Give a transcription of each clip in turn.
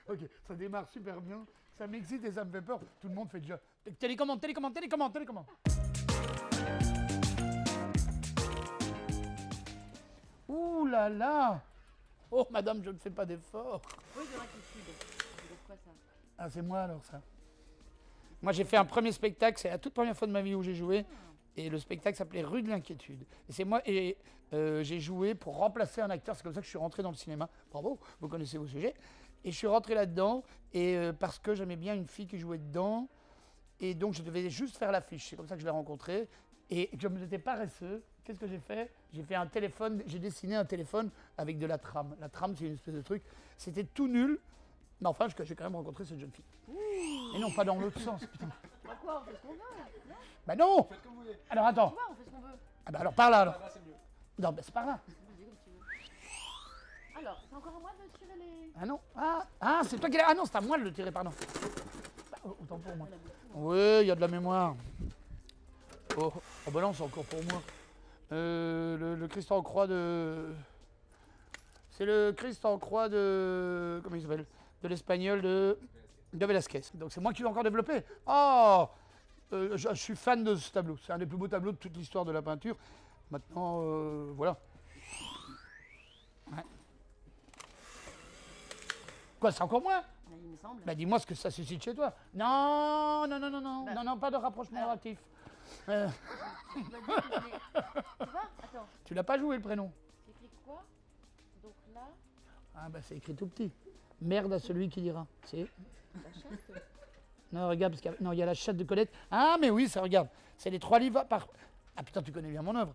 Ok, ça démarre super bien. Ça m'excite et ça me fait peur. Tout le monde fait déjà. Télécommande. Ouh là là. Oh madame, je ne fais pas d'effort. Oui, de l'inquiétude. C'est quoi ça? Ah, c'est moi alors ça. Moi j'ai fait un premier spectacle, c'est la toute première fois de ma vie où j'ai joué. Et le spectacle s'appelait Rue de l'inquiétude. Et c'est moi, et j'ai joué pour remplacer un acteur. C'est comme ça que je suis rentré dans le cinéma. Bravo, vous connaissez vos sujets. Et je suis rentré là-dedans, et parce que j'aimais bien une fille qui jouait dedans. Et donc je devais juste faire l'affiche. C'est comme ça que je l'ai rencontrée. Et comme j'étais paresseux, qu'est-ce que j'ai fait? J'ai fait un téléphone, j'ai dessiné un téléphone avec de la trame. La trame, c'est une espèce de truc. C'était tout nul. Mais enfin, j'ai quand même rencontré cette jeune fille. Et non, pas dans l'autre sens, putain. Bah quoi, on fait ce qu'on veut, non? Bah non. Faites comme vous voulez. Alors attends. Tu vois, on fait ce qu'on veut. Ah bah alors par là alors. Là, c'est mieux. Non, bah c'est par là. Vas-y, comme tu veux. Alors, c'est encore à moi de tirer les... Ah non. Ah, c'est toi qui l'as. Ah non, c'est à moi de le tirer, pardon. Bah, autant pour moi. Oui, il y a de la mémoire. Oh bah non, c'est encore pour moi. Le Christ en croix de... C'est le Christ en croix de... Comment il s'appelle? De l'espagnol de Velázquez. Donc c'est moi qui l'ai encore développé. Oh je suis fan de ce tableau. C'est un des plus beaux tableaux de toute l'histoire de la peinture. Maintenant, voilà. Ouais. Quoi, c'est encore moi? Bah, il me semble. Bah dis-moi ce que ça suscite chez toi. Non, non, pas de rapprochement actif. Tu m'as dit que tu vois? Attends, Tu l'as pas joué le prénom? c'est écrit quoi? Donc là, Ah bah c'est écrit tout petit. Merde à celui qui dira. C'est... la chatte. Non, regarde, parce qu'il y a... Non, il y a la chatte de Colette. Ah mais oui, ça regarde. C'est les 3 livres par... Ah putain, tu connais bien mon œuvre.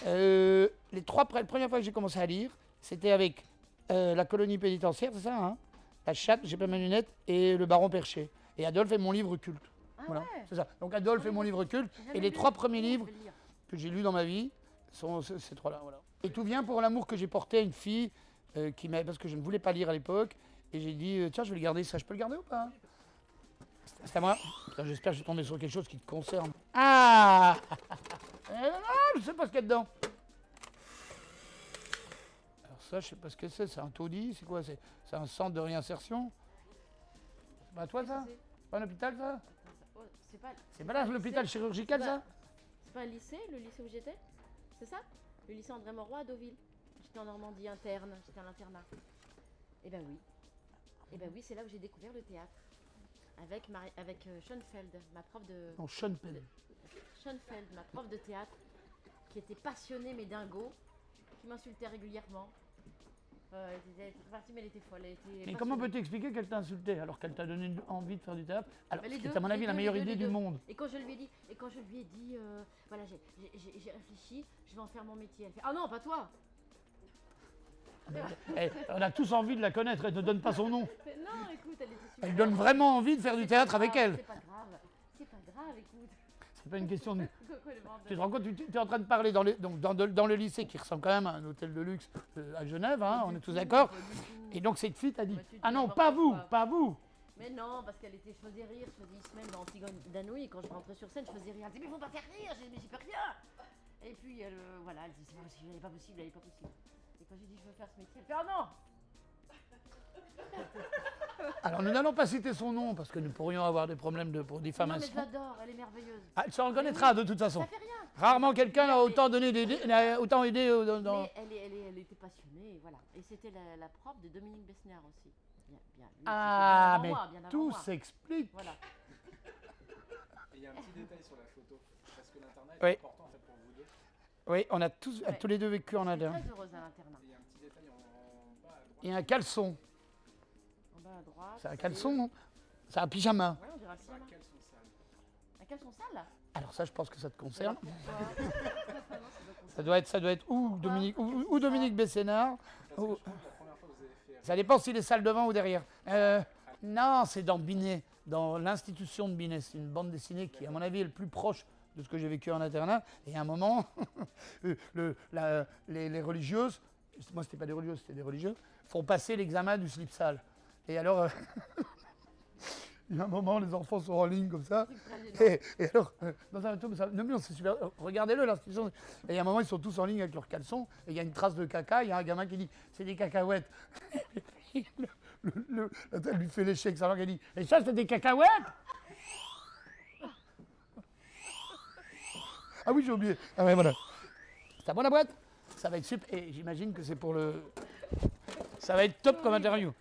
La première fois que j'ai commencé à lire, c'était avec la colonie pénitentiaire, c'est ça, hein? La chatte, j'ai pas mes lunettes, et le baron perché. Et Adolphe est mon livre culte. Ah Voilà, ouais. c'est ça. Donc Adolphe est mon livre culte, J'ai jamais et les lu. 3 premiers Je livres vais le lire. que j'ai lus dans ma vie sont ces 3-là, voilà. Et tout vient pour l'amour que j'ai porté à une fille parce que je ne voulais pas lire à l'époque, et j'ai dit tiens, je vais le garder, ça, je peux le garder ou pas? C'est à moi. Putain, j'espère que je suis tombé sur quelque chose qui te concerne. Ah je sais pas ce qu'il y a dedans. Alors ça, je sais pas ce que c'est un taudis, c'est quoi? C'est un centre de réinsertion? C'est pas à toi ça? C'est- C'est pas un hôpital ça? Oh, c'est pas... C'est pas là l'hôpital chirurgical Bah, ça? C'est pas un lycée, le lycée où j'étais? C'est ça? Le lycée André Mauroy à Deauville. J'étais en Normandie interne, j'étais à l'internat. Eh ben oui. Eh ben oui, c'est là où j'ai découvert le théâtre. Avec Schoenfeld, ma prof de... Non, Sean Penn. Schoenfeld, ma prof de théâtre, qui était passionnée mais dingo, qui m'insultait régulièrement. Elle était partie mais elle était folle. Elle était Mais passionnée. comment peux-tu expliquer qu'elle t'a insulté alors qu'elle t'a donné envie de faire du théâtre? Alors, Bah, ce les qui est deux, à mon avis les la deux, meilleure les deux, idée les du deux. monde. Et quand je lui ai dit, voilà, j'ai réfléchi, je vais en faire mon métier. Elle fait, ah non, pas toi. On a tous envie de la connaître, elle ne donne pas son nom. Mais non, écoute, elle était super. Elle donne vraiment envie de faire du théâtre avec elle. C'est pas grave, c'est pas grave, écoute. C'est pas une question de... Quoi, le bordel. Tu te rends compte, tu es en train de parler donc dans le lycée qui ressemble quand même à un hôtel de luxe à Genève, hein, on est tous d'accord. Et donc cette fille t'a dit, Ouais, tu dis ah non, n'importe pas vous, quoi. pas vous. Mais non, parce qu'elle était, je faisais rire, je faisais Ismène dans Antigone d'Anouilh, et quand je rentrais sur scène, je faisais rire. Elle disait, mais faut pas faire rire, j'ai dit, mais j'y peux rien. Et puis, voilà, elle disait, c'est pas possible, elle est pas possible, elle est pas possible. Et quand j'ai dit, je veux faire ce métier, elle fait, oh non. Alors nous n'allons pas citer son nom parce que nous pourrions avoir des problèmes pour Non, mais je diffamation. l'adore, elle est merveilleuse. Ah, elle se reconnaîtra de toute façon. Ça fait rien. Rarement quelqu'un a autant donné autant aidé dans... Mais elle était passionnée, voilà. Et c'était la prof de Dominique Besnéard aussi. Bien, lui, Ah, c'était mais bien avant moi, bien avant tout moi. s'explique. Voilà. Et il y a un petit détail sur la photo, parce que l'internat est Oui. important en fait pour vous deux. Oui, on a tous, Ouais. tous les deux vécu en Je suis interne. très heureuse à l'internat. Et il y a un petit détail en bas à droite. Il y a un caleçon. En bas à droite. C'est un caleçon, non? C'est un pyjama. Ouais, on dirait un C'est pyjama. un caleçon sale. Un caleçon sale. Alors ça, je pense que ça te concerne. Non, ça doit Ça doit être ou Dominique, ou Dominique Bessénard. Parce que ou- je crois que la première fois que vous avez fait Ça dépend s'il est salle devant ou derrière. Non, c'est dans Binet, dans l'institution de Binet. C'est une bande dessinée qui, à mon avis, est le plus proche de ce que j'ai vécu en internat. Et à un moment, les religieuses, moi c'était pas des religieuses, c'était des religieux, font passer l'examen du slip sale. Et alors, il y a un moment, les enfants sont en ligne comme ça. Et alors, dans un tome, non mais c'est super, regardez-le l'institution. Et il y a un moment, ils sont tous en ligne avec leurs caleçons. Et il y a une trace de caca, il y a un gamin qui dit, c'est des cacahuètes. Et puis, Elle lui fait lécher avec sa langue, elle dit « Et ça, c'est des cacahuètes ?» Ah oui, j'ai oublié. Ah ouais, voilà. C'est bon la boîte? Ça va être super. Et j'imagine que c'est pour le... Ça va être top comme interview.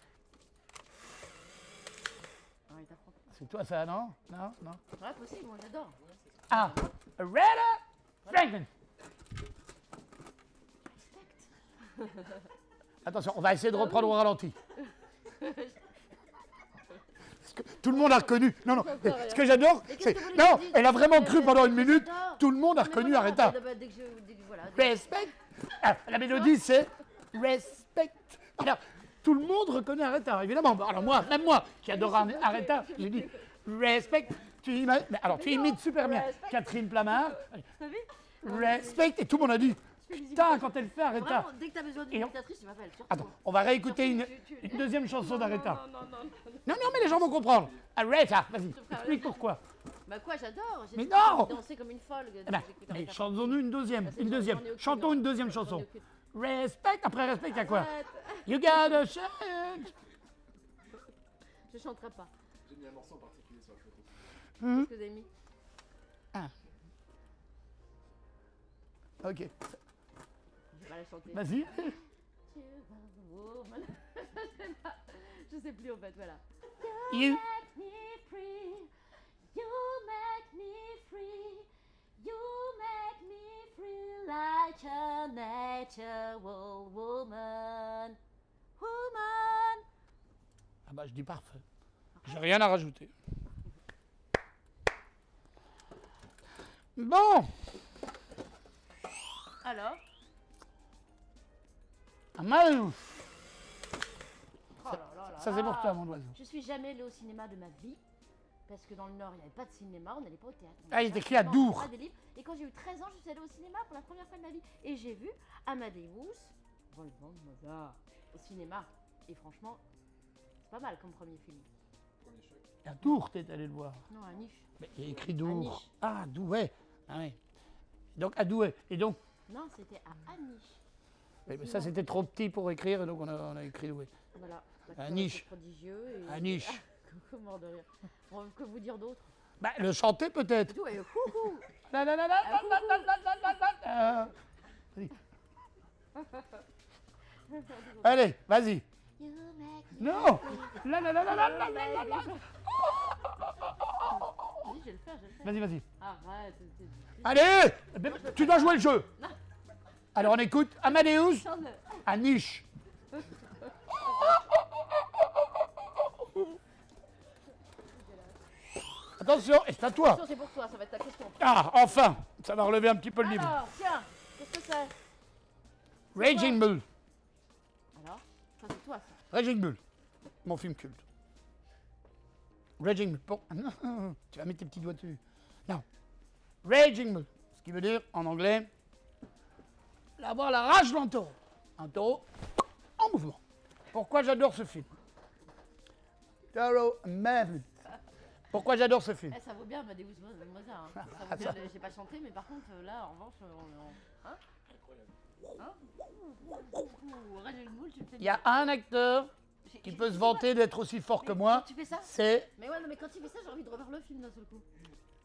C'est toi ça, non? Non? Non? Ouais, possible, moi j'adore. Ah, Aretha Franklin. Attention, on va essayer de reprendre au ralenti. Parce que tout le monde a reconnu. Non, non. Ce que j'adore, c'est... Non, elle a vraiment cru pendant une minute. Tout le monde a reconnu Aretha. Dès que voilà. Respect. Ah, la mélodie, c'est Respect. Alors, tout le monde reconnaît Aretha, évidemment. Alors moi, même moi, qui adore Aretha, j'ai dit Respect. Tu imites super bien Catherine Plamard. Respect. Et tout le monde a dit putain, quand elle fait Aretha. Vraiment, dès que tu as besoin d'une imitatrice, tu m'appelles. Attends, on va réécouter une deuxième chanson d'Aretha. Non, Non, mais les gens vont comprendre. Aretha, vas-y, explique pourquoi. Bah quoi, j'adore. Mais non. Danser comme une folle. Mais chantons-nous une deuxième. Chantons une deuxième chanson. Respect. Après respect, il y a quoi? You gotta change. Je chanterai pas. J'ai mis un morceau en particulier sur la photo. Qu'est-ce que vous avez mis? Ok, Je vais pas la chanter. vas-y. Je sais plus en fait, voilà. You. Make me free. You make me free. You make me free like a natural woman. Woman. Ah bah je dis parfait. J'ai rien à rajouter. Bon. Alors? Amadou. Oh là là là Ça c'est pour toi mon oiseau. Je suis jamais allée au cinéma de ma vie. Parce que dans le Nord, il n'y avait pas de cinéma, on n'allait pas au théâtre. Ah, il est écrit à Dour. Et quand j'ai eu 13 ans, je suis allée au cinéma pour la première fois de ma vie. Et j'ai vu Amadeus, Wolfgang Mozart, au cinéma. Et franchement, c'est pas mal comme premier film. Premier choc. À Dour, t'es allé le voir. Non, à Niche. Mais il y a écrit Dour. Niche. Ah, Douai. Ah oui. Donc à Douai. Et donc, Non, c'était à Aniche. mais ça c'était trop petit pour écrire, et donc on a écrit Douai. Voilà. À Niche. Prodigieux. Et... À Niche. Comment de rire. Bon, que vous dire d'autre? Bah, le chanter peut-être. Tout, et coucou. La, la, la, la, la, la, la, la, la, la. Vas-y. Allez, vas-y. You make me Non. La, la, la, la, la, la, la, la, la. Oui, je vais le faire, je vais le faire. Vas-y, vas-y. Arrête. Allez, tu dois jouer le jeu. Alors on écoute Amadeus à Niche. Attention, et c'est à toi. C'est pour toi, ça va être ta question. Ah, enfin, ça va relever un petit peu le niveau. Alors, tiens, qu'est-ce que c'est? Raging Bull. Alors, ça c'est toi ça. Raging Bull, mon film culte. Raging Bull. Bon, non, tu vas mettre tes petits doigts dessus. Non. Raging Bull, ce qui veut dire en anglais, avoir la rage d'un taureau. Un taureau en mouvement. Pourquoi j'adore ce film? Taureau Movement. Pourquoi j'adore ce film? Eh, ça vaut bien Amadeus Mozart. Hein. Ça vaut bien, j'ai pas chanté, mais par contre, là, en revanche, hein? Raging Bull, tu le fais Il y a un acteur qui peut se vanter d'être aussi fort que moi. Quand tu fais ça? C'est... Mais ouais, non, mais quand tu fais ça, j'ai envie de revoir le film d'un seul coup.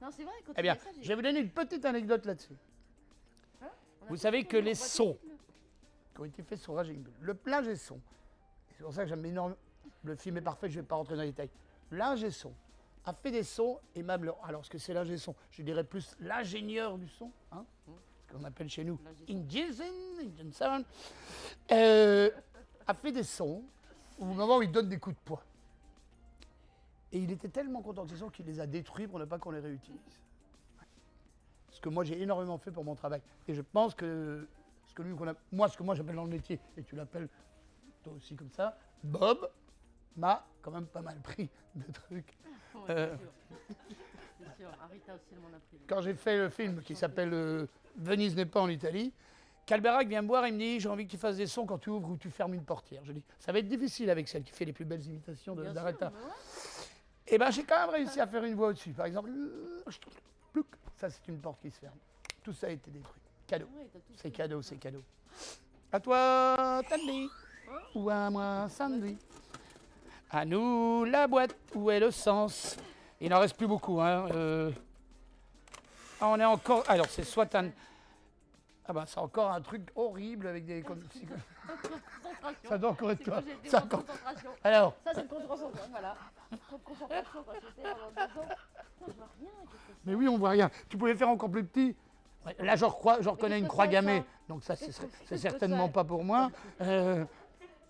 Non, c'est vrai, quand Eh tu bien, fais ça, je vais vous donner une petite anecdote là-dessus. Hein? Vous savez que les sons qui ont été faits sur Raging Bull, le plage et son, c'est pour ça que j'aime énormément, le film est parfait, je ne vais pas rentrer dans les détails. L'ingé son a fait des sons aimables. Alors, ce que c'est l'ingé son? Je dirais plus l'ingénieur du son, hein, ce qu'on appelle chez nous Ingenieur Sound, a fait des sons au moment où il donne des coups de poing. Et il était tellement content de ces sons qu'il les a détruits pour ne pas qu'on les réutilise. Ce que moi j'ai énormément fait pour mon travail. Et je pense que ce que moi j'appelle dans le métier, et tu l'appelles toi aussi comme ça, Bob m'a quand même pas mal pris de trucs. Ouais, c'est sûr. Arita aussi, elle m'en a pris. Quand j'ai fait le film qui s'appelle Venise n'est pas en Italie, Calberac vient me voir et me dit j'ai envie que tu fasses des sons quand tu ouvres ou tu fermes une portière. Je dis ça va être difficile avec celle qui fait les plus belles imitations d'Aretha. Et ben j'ai quand même réussi à faire une voix au-dessus. Par exemple, ça c'est une porte qui se ferme. Tout ça a été détruit. Cadeau. Ouais, C'est cadeau, c'est cadeau. À toi, Tandy. Ou à moi, Sandy. À nous la boîte, où est le sens? Il n'en reste plus beaucoup. Hein. Ah, on est encore. Alors, c'est soit un. Ah, bah, c'est encore un truc horrible avec des. Ça doit encore être toi. Ça encore- Concentration. Alors, Ça, c'est le compte concentration, voilà. Compte concentration, quand j'étais avant 2 ans. Putain, je vois rien. Qu'est-ce que c'est? mais oui, on voit rien. Tu pouvais faire encore plus petit. Ouais, là, je reconnais qu'est-ce une que croix c'est, gammée. ça? Donc, ça, Qu'est-ce que c'est c'est certainement ça? pas pour moi. Si j'ai à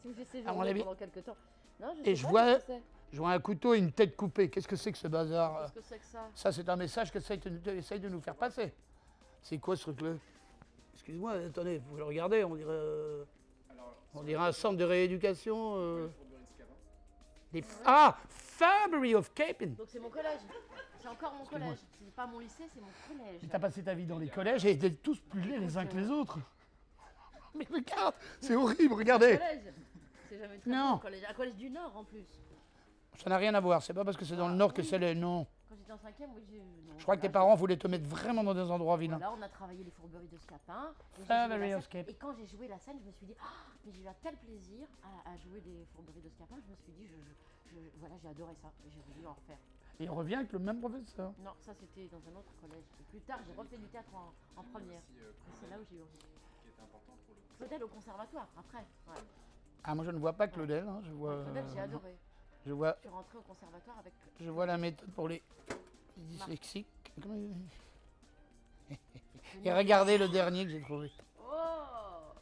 mon séjourné avis. pendant quelques temps. Non, je Et sais je pas vois- ce que c'est. Je vois un couteau et une tête coupée. Qu'est-ce que c'est que ce bazar? Qu'est-ce que c'est que ça? Ça, c'est un message que essaye de nous faire passer. C'est quoi ce truc-là? Excuse-moi, attendez, vous pouvez le regarder, Alors, on dirait un centre de rééducation. fourberie de Scapin. Ah, Faberry of Capin. Donc c'est mon collège. C'est encore mon collège. C'est pas mon lycée, c'est mon collège. Tu as passé ta vie dans les collèges et ils étaient tous plus laids les uns que les autres. Mais regarde, c'est horrible, regardez. Collège. C'est jamais très Non. bon, collège. Un collège du Nord en plus. Ça n'a rien à voir, c'est pas parce que c'est dans le Nord que c'est les... Non. Quand j'étais en 5e, oui, j'ai. Je crois que tes parents voulaient te mettre vraiment dans des endroits vilains. Là, on a travaillé les fourberies de Scapin. Et j'ai Faberry joué la of scène. Scapin. Et quand j'ai joué la scène, je me suis dit, ah, mais j'ai eu un tel plaisir à jouer les fourberies de Scapin. Je me suis dit, voilà, j'ai adoré ça. Et j'ai voulu en refaire. Et on revient avec le même professeur. Non, ça c'était dans un autre collège. Et plus tard, j'ai refait du théâtre en première. Aussi, Et c'est là où j'ai eu envie. qui était important pour le Claudel au conservatoire, après. Ouais. Ah, moi je ne vois pas Claudel, hein, je vois... Claudel, j'ai adoré. Je vois, Je suis rentrée au conservatoire avec. je vois la méthode pour les dyslexiques. Comment il- Et regardez le dernier que j'ai trouvé. Oh,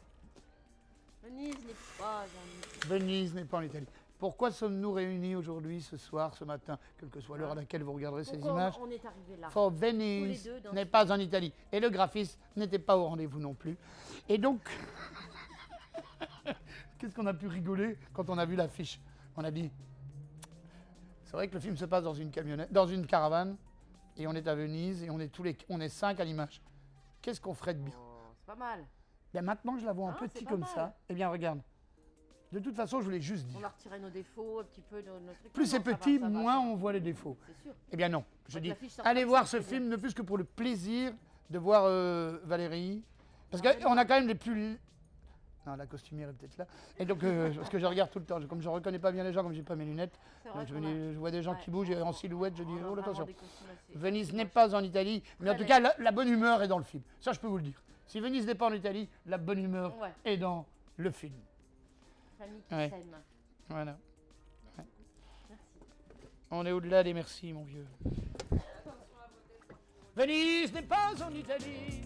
Venise n'est pas un. Venise n'est pas en Italie. Pourquoi sommes-nous réunis aujourd'hui, ce soir, ce matin, quelle que soit l'heure à laquelle vous regarderez ces Pourquoi images? on est arrivé là? For Venise Tous les deux dans n'est ce- pas en Italie. Et le graphisme n'était pas au rendez-vous non plus. Et donc, qu'est-ce qu'on a pu rigoler quand on a vu l'affiche? On a dit, c'est vrai que le film se passe dans une camionnette, dans une caravane, et on est à Venise, et on est 5 à l'image. Qu'est-ce qu'on ferait de bien? Oh, c'est pas mal. Ben maintenant que je la vois en Ah, petit c'est pas comme mal. ça, eh bien regarde. De toute façon, je voulais juste On dire. a retiré nos défauts, un petit peu nos trucs. Plus Non, c'est ça va, petit, ça va, moins ça va. on voit les défauts. C'est sûr. Eh bien non, je Quand dis, l'affiche sort allez comme voir ça, ce c'est film, bien. ne plus que pour le plaisir de voir Valérie. Parce Ah, qu'on a quand même les plus... Non, la costumière est peut-être là. Et donc, parce que je regarde tout le temps, comme je ne reconnais pas bien les gens, comme j'ai pas mes lunettes, C'est vrai donc qu'on a- je vois des gens Ouais. qui bougent et en silhouette, je dis, on a oh vraiment attention. des costumes assez- Venise assez n'est moches. pas en Italie, mais en Très tout cas, la bonne humeur est dans le film. Ça, je peux vous le dire. Si Venise n'est pas en Italie, la bonne humeur Ouais. est dans le film. Famille qui Ouais. s'aime. Voilà. Merci. On est au-delà des merci, mon vieux. Venise n'est pas en Italie.